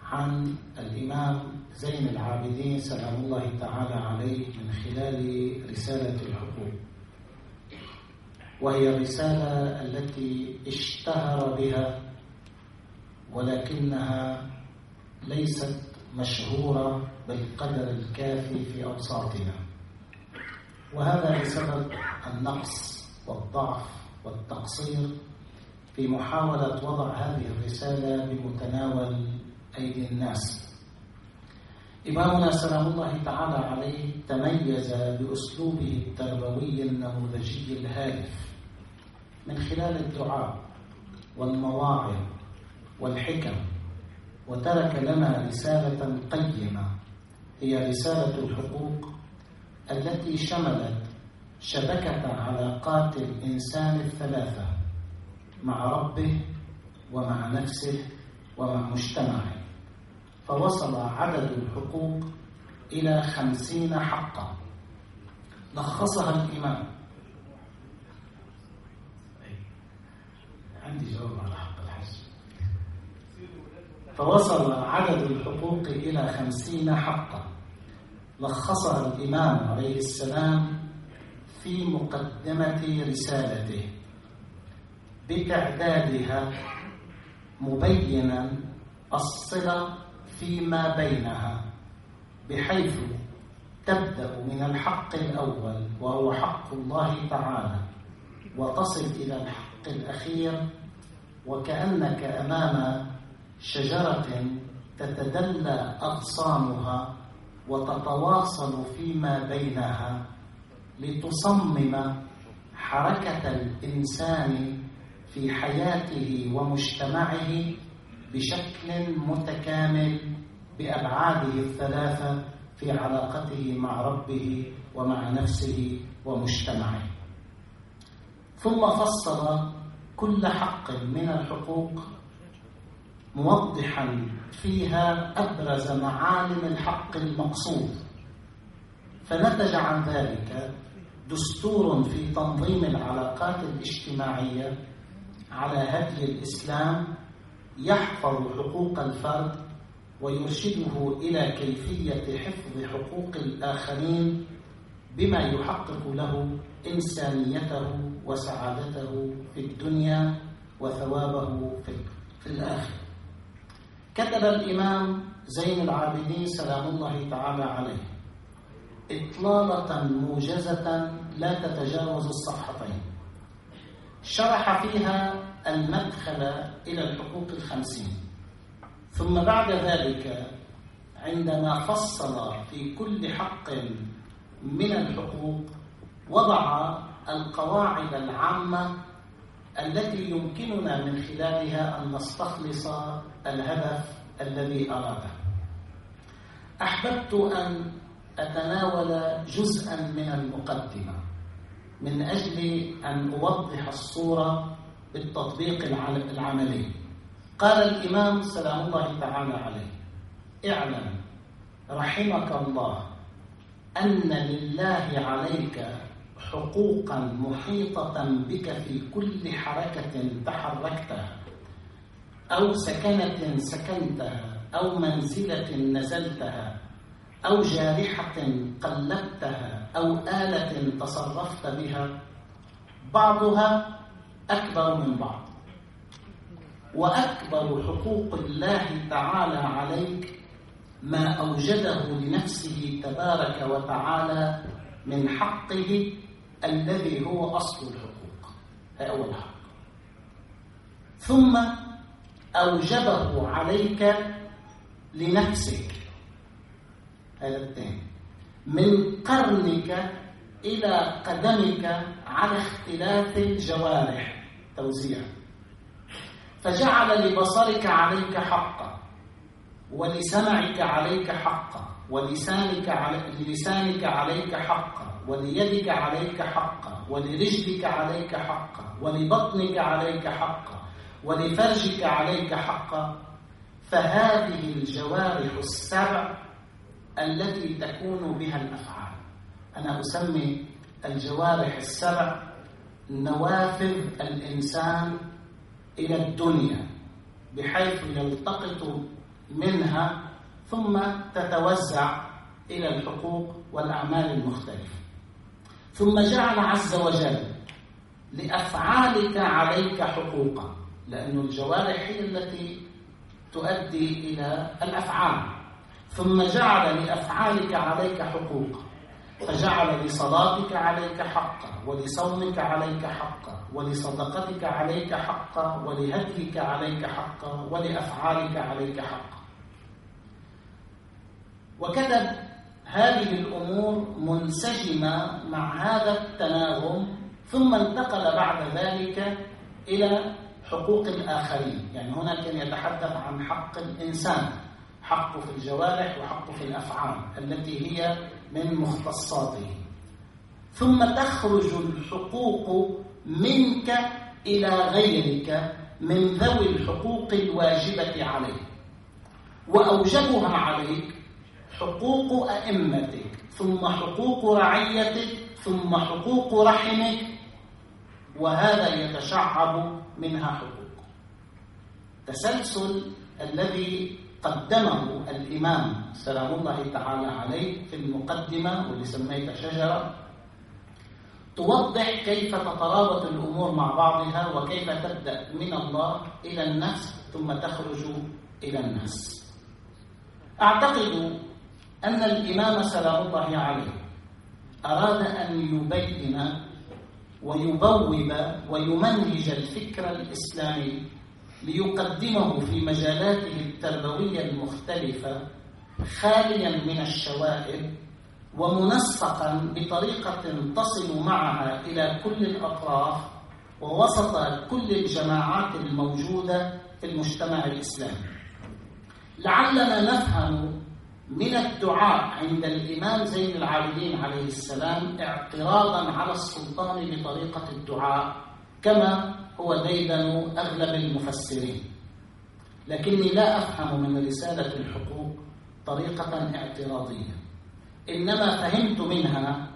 عن الإمام زين العابدين سلام الله تعالى عليه من خلال رسالة الحقوق، وهي الرسالة التي اشتهر بها ولكنها ليست مشهورة بالقدر الكافي في أوساطنا، وهذا بسبب النقص والضعف والتقصير في محاولة وضع هذه الرسالة بمتناول أيدي الناس. إمامنا سلام الله تعالى عليه تميز بأسلوبه التربوي النموذجي الهادف من خلال الدعاء والمواعظ والحكم، وترك لنا رسالة قيمة هي رسالة الحقوق التي شملت شبكة علاقات الإنسان الثلاثة مع ربه ومع نفسه ومع مجتمعه، فوصل عدد الحقوق إلى 50 حقا لخصها الإمام. عندي جواب على حق الحج. فوصل عدد الحقوق إلى 50 حقا لخصها الإمام عليه السلام في مقدمة رسالته بتعدادها، مبينا الصلة فيما بينها، بحيث تبدأ من الحق الأول وهو حق الله تعالى وتصل إلى الحق الأخير، وكأنك أمام شجرة تتدلى أغصانها وتتواصل فيما بينها لتصمم حركة الإنسان في حياته ومجتمعه بشكل متكامل بأبعاده الثلاثة في علاقته مع ربه ومع نفسه ومجتمعه. ثم فصل كل حق من الحقوق موضحا فيها أبرز معالم الحق المقصود، فنتج عن ذلك دستور في تنظيم العلاقات الاجتماعية على هدي الإسلام يحفظ حقوق الفرد ويرشده إلى كيفية حفظ حقوق الآخرين بما يحقق له إنسانيته وسعادته في الدنيا وثوابه في الآخرة. كتب الإمام زين العابدين سلام الله تعالى عليه إطلالة موجزة لا تتجاوز الصفحتين، شرح فيها المدخل إلى الحقوق 50، ثم بعد ذلك عندما فصل في كل حق من الحقوق وضع القواعد العامة التي يمكننا من خلالها أن نستخلص الهدف الذي أراده. أحببت أن أتناول جزءا من المقدمة من أجل أن أوضح الصورة بالتطبيق العملي. قال الإمام سلام الله تعالى عليه: اعلم رحمك الله أن لله عليك حقوقا محيطة بك في كل حركة تحركتها أو سكنة سكنتها أو منزلة نزلتها أو جارحة قلبتها أو آلة تصرفت بها، بعضها أكبر من بعض. وأكبر حقوق الله تعالى عليك ما أوجده لنفسه تبارك وتعالى من حقه الذي هو أصل الحقوق، هذا أول حق. ثم أوجبه عليك لنفسك، هذا الثاني، من قرنك إلى قدمك على اختلاف الجوارح، توزيع. فجعل لبصرك عليك حقا، ولسمعك عليك حقا، ولسانك عليك حقا، وليدك عليك حقا، ولرجلك عليك حقا، ولبطنك عليك حقا، ولفرجك عليك حقا. فهذه الجوارح السبع التي تكون بها الأفعال، أنا أسمي الجوارح السبع نوافذ الإنسان إلى الدنيا، بحيث يلتقط منها ثم تتوزع إلى الحقوق والأعمال المختلفة. ثم جعل عز وجل لأفعالك عليك حقوقا، لأن الجوارح هي التي تؤدي إلى الأفعال. ثم جعل لأفعالك عليك حقوقا، فجعل لصلاتك عليك حقا، ولصومك عليك حقا، ولصدقتك عليك حقا، ولهديك عليك حقا، ولأفعالك عليك حقا. وكتب هذه الأمور منسجمة مع هذا التناغم، ثم انتقل بعد ذلك إلى حقوق الآخرين. يعني هنا كان يتحدث عن حق الإنسان، حقه في الجوارح وحقه في الأفعال التي هي من مختصاته. ثم تخرج الحقوق منك إلى غيرك من ذوي الحقوق الواجبة عليك، وأوجبها عليك حقوق أئمتك، ثم حقوق رعيتك، ثم حقوق رحمك، وهذا يتشعب منها حقوق. تسلسل الذي قدمه الإمام سلام الله تعالى عليه في المقدمة واللي سميتها شجرة توضح كيف تترابط الأمور مع بعضها، وكيف تبدأ من الله إلى النفس ثم تخرج إلى الناس. أعتقد أن الإمام سلام الله عليه أراد أن يبين ويبوب ويمنهج الفكر الإسلامي ليقدمه في مجالاته التربوية المختلفة خاليا من الشوائب، ومنسقا بطريقة تصل معها إلى كل الأطراف ووسط كل الجماعات الموجودة في المجتمع الإسلامي. لعلنا نفهم من الدعاء عند الإمام زين العابدين عليه السلام اعتراضا على السلطان بطريقة الدعاء كما هو ديدن أغلب المفسرين، لكني لا أفهم من رسالة الحقوق طريقة اعتراضية، إنما فهمت منها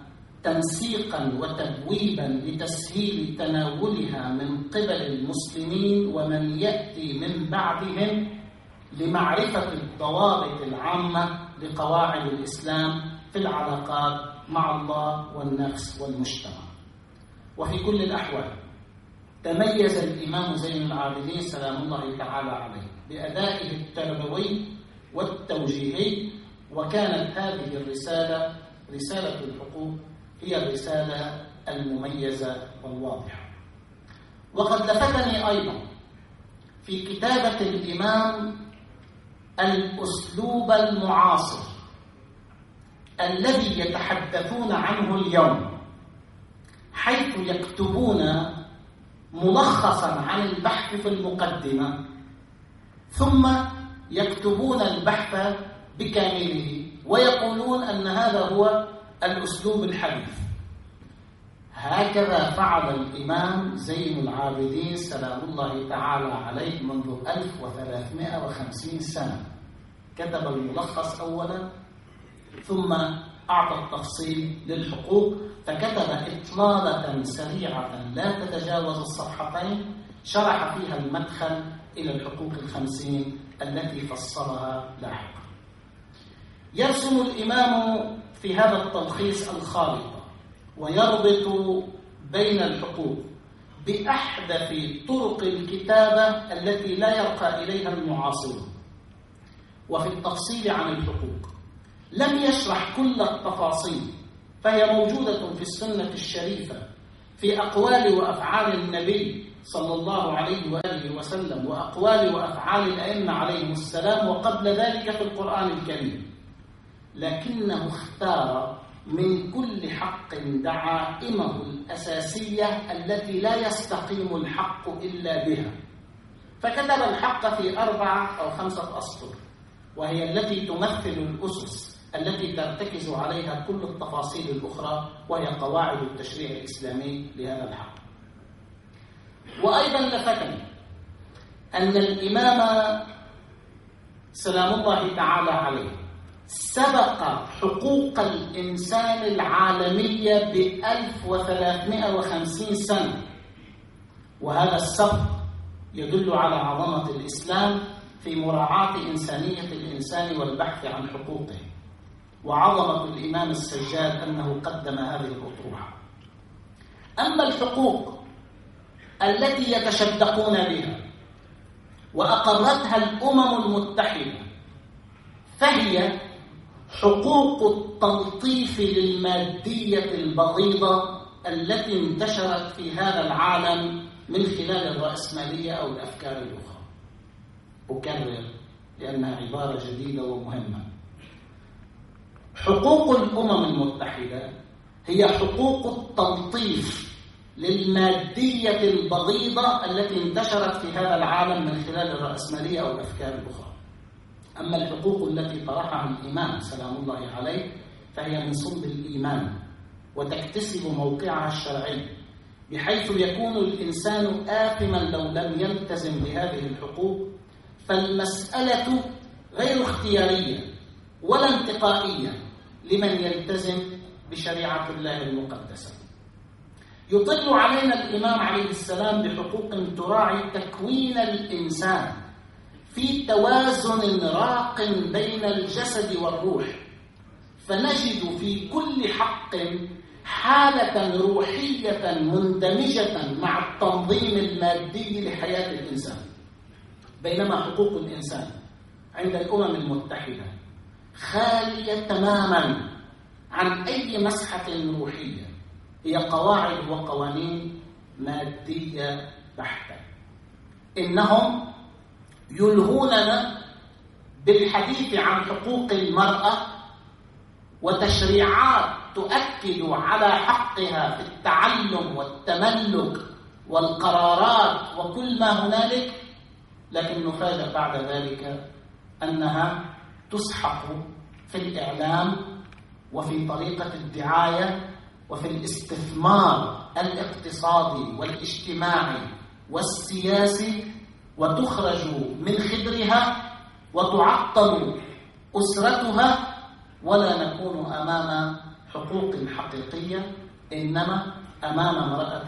تنسيقا وتبويبا لتسهيل تناولها من قبل المسلمين ومن يأتي من بعدهم لمعرفة الضوابط العامة لقواعد الإسلام في العلاقات مع الله والنفس والمجتمع. وفي كل الأحوال تميز الإمام زين العابدين سلام الله تعالى عليه بأدائه التربوي والتوجيهي، وكانت هذه الرسالة رسالة الحقوق هي الرسالة المميزة والواضحة. وقد لفتني أيضا في كتابة الإمام الأسلوب المعاصر الذي يتحدثون عنه اليوم، حيث يكتبون ملخصا عن البحث في المقدمة ثم يكتبون البحث بكامله ويقولون أن هذا هو الأسلوب الحديث. هكذا فعل الإمام زين العابدين سلام الله تعالى عليه منذ 1350 سنة. كتب الملخص أولا ثم أعطى التفصيل للحقوق، فكتب إطلالة سريعة لا تتجاوز الصفحتين شرح فيها المدخل إلى الحقوق 50 التي فصلها لاحقا. يرسم الإمام في هذا التلخيص الخارطة ويربط بين الحقوق بأحدث طرق الكتابة التي لا يرقى إليها المعاصرون. وفي التفصيل عن الحقوق لم يشرح كل التفاصيل، فهي موجودة في السنة الشريفة في أقوال وأفعال النبي صلى الله عليه وآله وسلم وأقوال وأفعال الأئمة عليهم السلام، وقبل ذلك في القرآن الكريم، لكنه اختار من كل حق دعائمه الأساسية التي لا يستقيم الحق إلا بها، فكتب الحق في 4 أو 5 أسطر، وهي التي تمثل الأسس التي ترتكز عليها كل التفاصيل الأخرى، وهي قواعد التشريع الإسلامي لهذا الحق. وأيضا لفتني أن الإمام سلام الله تعالى عليه سبق حقوق الإنسان العالمية ب1350 سنة، وهذا السبق يدل على عظمة الإسلام في مراعاة إنسانية الإنسان والبحث عن حقوقه، وعظمة الإمام السجاد أنه قدم هذه الأطروحة. أما الحقوق التي يتشدقون بها وأقرتها الأمم المتحدة فهي حقوق التلطيف للمادية البغيضة التي انتشرت في هذا العالم من خلال الرأسمالية أو الأفكار الأخرى. أكرر لأنها عبارة جديدة ومهمة. حقوق الأمم المتحدة هي حقوق التلطيف للمادية البغيضة التي انتشرت في هذا العالم من خلال الرأسمالية أو الأفكار الأخرى. أما الحقوق التي طرحها الإمام سلام الله عليه فهي من صلب الإيمان وتكتسب موقعها الشرعي، بحيث يكون الإنسان آثما لو لم يلتزم بهذه الحقوق. فالمسألة غير اختيارية ولا انتقائية لمن يلتزم بشريعة الله المقدسة. يطل علينا الإمام عليه السلام بحقوق تراعي تكوين الإنسان في توازن راق بين الجسد والروح، فنجد في كل حق حالة روحية مندمجة مع التنظيم المادي لحياة الإنسان. بينما حقوق الإنسان عند الأمم المتحدة خالية تماما عن أي مسحة روحية، هي قواعد وقوانين مادية بحتة. إنهم يلهوننا بالحديث عن حقوق المرأة وتشريعات تؤكد على حقها في التعلم والتملك والقرارات وكل ما هنالك، لكن نفاجأ بعد ذلك أنها تسحق في الإعلام وفي طريقة الدعاية وفي الاستثمار الاقتصادي والاجتماعي والسياسي، وتخرج من خدرها وتعطل أسرتها، ولا نكون أمام حقوق حقيقية، إنما أمام امرأة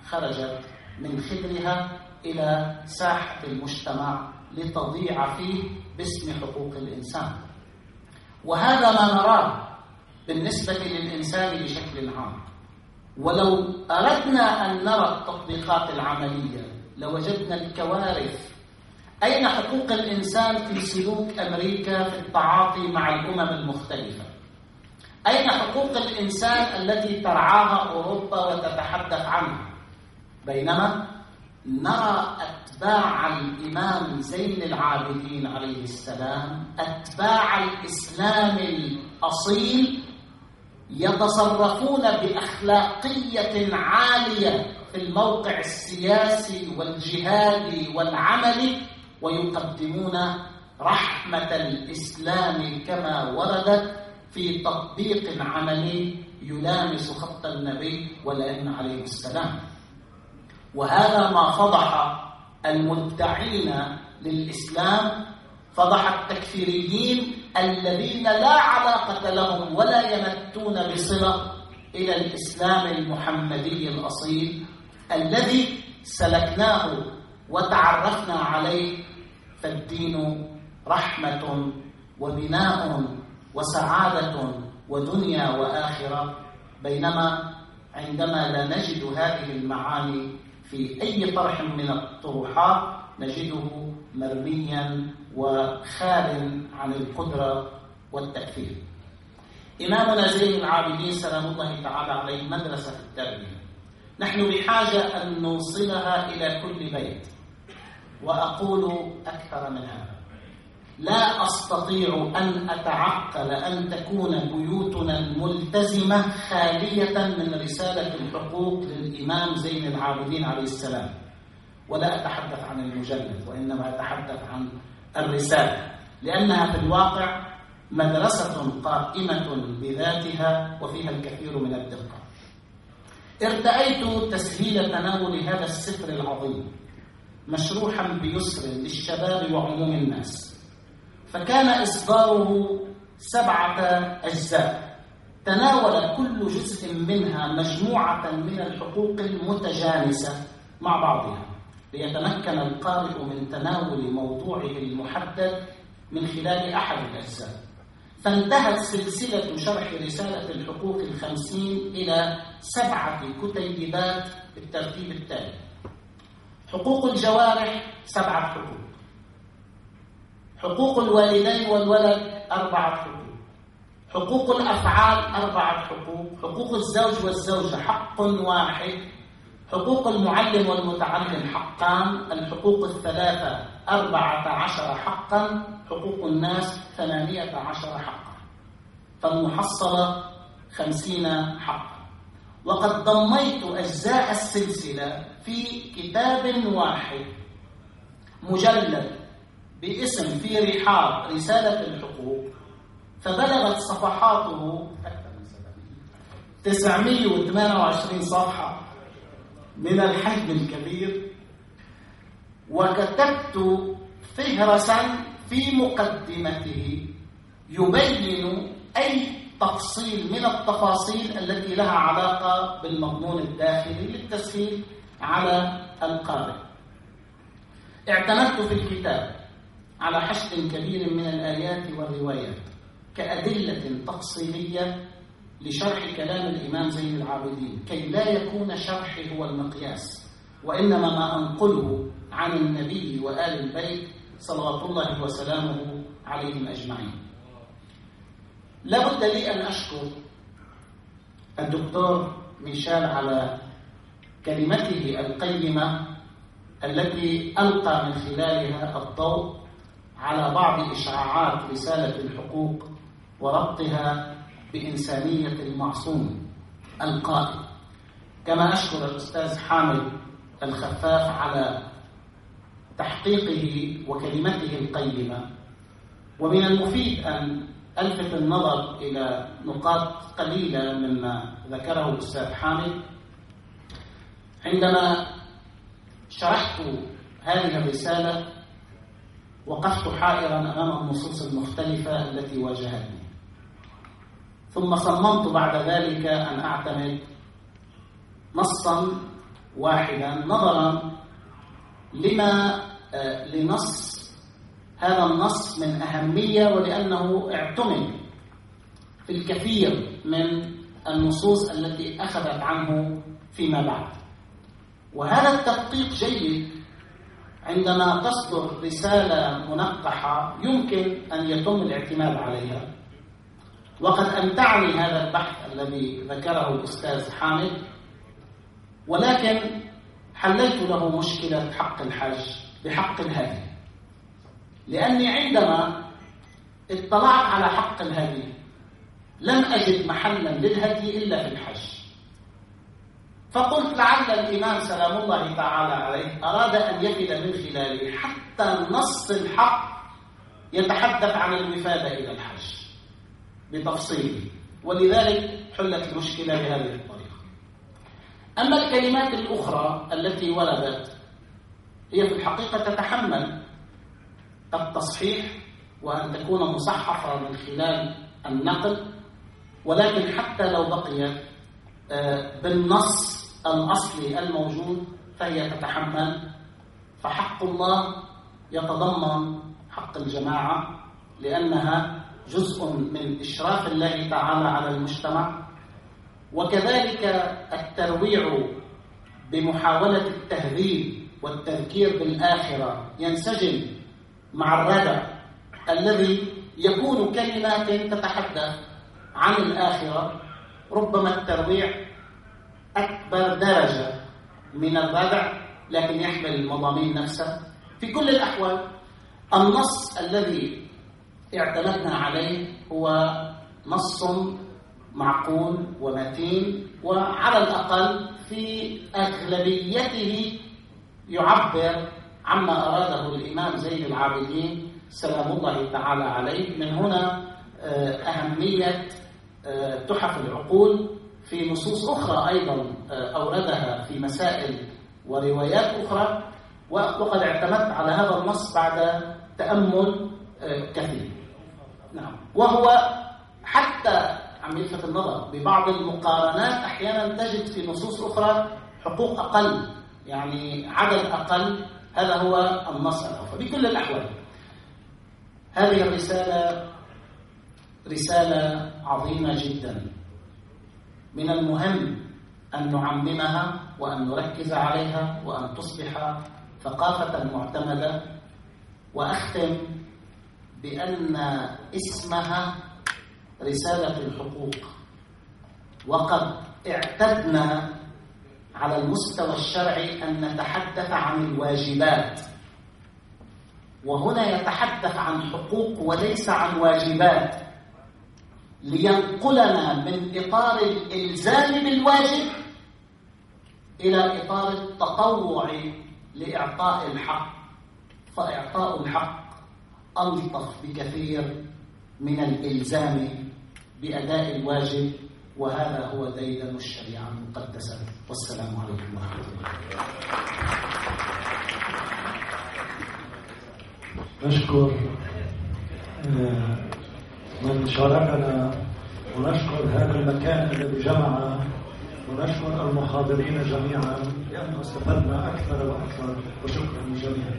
خرجت من خدرها إلى ساحة المجتمع لتضيع فيه باسم حقوق الإنسان. وهذا ما نراه بالنسبة للإنسان بشكل عام. ولو أردنا أن نرى التطبيقات العملية لوجدنا الكوارث. أين حقوق الإنسان في سلوك أمريكا في التعاطي مع الأمم المختلفة؟ أين حقوق الإنسان التي ترعاها أوروبا وتتحدث عنها؟ بينما نرى أتباع الإمام زين العابدين عليه السلام، أتباع الإسلام الأصيل، يتصرفون بأخلاقية عالية في الموقع السياسي والجهادي والعملي، ويقدمون رحمة الإسلام كما وردت في تطبيق عملي يلامس خط النبي والأئمة عليه السلام. وهذا ما فضح المدعين للإسلام، فضح التكفيريين الذين لا علاقة لهم ولا يمتون بصلة إلى الإسلام المحمدي الأصيل الذي سلكناه وتعرفنا عليه. فالدين رحمة وبناء وسعادة ودنيا وآخرة، بينما عندما لا نجد هذه المعاني في أي طرح من الطروحات نجده مرميا وخال عن القدرة والتأثير. إمامنا زين العابدين سلام الله تعالى عليه مدرسة التربية، نحن بحاجة أن نوصلها إلى كل بيت. وأقول أكثر من هذا، لا أستطيع أن أتعقل أن تكون بيوتنا الملتزمة خالية من رسالة الحقوق للإمام زين العابدين عليه السلام. ولا أتحدث عن المجلد، وإنما أتحدث عن الرسالة، لأنها في الواقع مدرسة قائمة بذاتها وفيها الكثير من الدقة. ارتأيت تسهيل تناول هذا السفر العظيم مشروحا بيسر للشباب وعموم الناس، فكان إصداره 7 أجزاء تناول كل جزء منها مجموعة من الحقوق المتجانسة مع بعضها، ليتمكن القارئ من تناول موضوعه المحدد من خلال أحد الأجزاء. فانتهت سلسلة شرح رسالة الحقوق 50 إلى 7 كتيبات بالترتيب التالي: حقوق الجوارح 7 حقوق، حقوق الوالدين والولد 4 حقوق، حقوق الأفعال 4 حقوق، حقوق الزوج والزوجة حق واحد، حقوق المعلم والمتعلم حقان، الحقوق 3 14 حقا، حقوق الناس 18 حقا، فالمحصلة 50 حقا. وقد ضميت أجزاء السلسلة في كتاب واحد مجلد باسم في رحاب رسالة الحقوق، فبلغت صفحاته 928 صفحة من الحجم الكبير، وكتبت فهرسا في مقدمته يبين أي تفصيل من التفاصيل التي لها علاقة بالمضمون الداخلي للتسهيل على القارئ. اعتمدت في الكتاب على حشد كبير من الآيات والروايات كأدلة تفصيلية لشرح كلام الإمام زين العابدين، كي لا يكون شرحي هو المقياس، وإنما ما أنقله عن النبي وآل البيت صلوات الله وسلامه عليهم أجمعين. لا بد لي أن أشكر الدكتور ميشيل على كلمته القيمة التي ألقى من خلالها الضوء على بعض إشعاعات رسالة الحقوق وربطها بإنسانية المعصوم القائد. كما أشكر الأستاذ حامد الخفاف على تحقيقه وكلمته القيمة. ومن المفيد أن ألفت النظر إلى نقاط قليلة مما ذكره الأستاذ حامد. عندما شرحت هذه الرسالة وقفت حائرا أمام النصوص المختلفة التي واجهتني، ثم صممت بعد ذلك أن أعتمد نصا واحدا نظرا لنص هذا النص من أهمية، ولأنه اعتمد في الكثير من النصوص التي أخذت عنه فيما بعد. وهذا التدقيق جيد عندما تصدر رسالة منقحة يمكن أن يتم الاعتماد عليها. وقد أمتعني هذا البحث الذي ذكره الأستاذ حامد، ولكن حللت له مشكلة حق الحج بحق الهدي، لأني عندما اطلعت على حق الهدي لم أجد محلا للهدي إلا في الحج، فقلت لعل الإمام سلام الله تعالى عليه أراد أن يجد من خلاله حتى نص الحق يتحدث عن الوفادة إلى الحج بتفصيله، ولذلك حلت المشكلة بهذه الطريقة. أما الكلمات الأخرى التي وردت هي في الحقيقة تتحمل التصحيح وأن تكون مصححة من خلال النقل، ولكن حتى لو بقيت بالنص الأصلي الموجود فهي تتحمل. فحق الله يتضمن حق الجماعة لأنها جزء من إشراف الله تعالى على المجتمع، وكذلك الترويع بمحاولة التهذيب والتذكير بالآخرة ينسجم مع الردع الذي يكون كلمات تتحدث عن الآخرة. ربما الترويع أكبر درجة من الردع لكن يحمل المضامين نفسها. في كل الأحوال النص الذي اعتمدنا عليه هو نص معقول ومتين، وعلى الأقل في أغلبيته يعبر عما أراده الإمام زين العابدين سلام الله تعالى عليه. من هنا أهمية تحف العقول في نصوص أخرى أيضا أوردها في مسائل وروايات أخرى، وقد اعتمدت على هذا النص بعد تأمل كثير. نعم. وهو حتى عم يلفت النظر ببعض المقارنات أحيانا تجد في نصوص أخرى حقوق أقل، يعني عدد أقل. هذا هو النص الأول. بكل الأحوال هذه الرسالة رسالة عظيمة جدا، من المهم أن نعممها وأن نركز عليها وأن تصبح ثقافة معتمدة. وأختم بأن اسمها رسالة الحقوق، وقد اعتدنا على المستوى الشرعي أن نتحدث عن الواجبات، وهنا يتحدث عن حقوق وليس عن واجبات، لينقلنا من إطار الإلزام بالواجب إلى إطار التطوع لإعطاء الحق. فإعطاء الحق ألطف بكثير من الإلزام بأداء الواجب، وهذا هو ديدن الشريعة المقدسة. والسلام عليكم ورحمة الله. نشكر من شاركنا، ونشكر هذا المكان الذي جمع، ونشكر المحاضرين جميعا لأنه استفدنا أكثر وأكثر، وشكرا للجميع.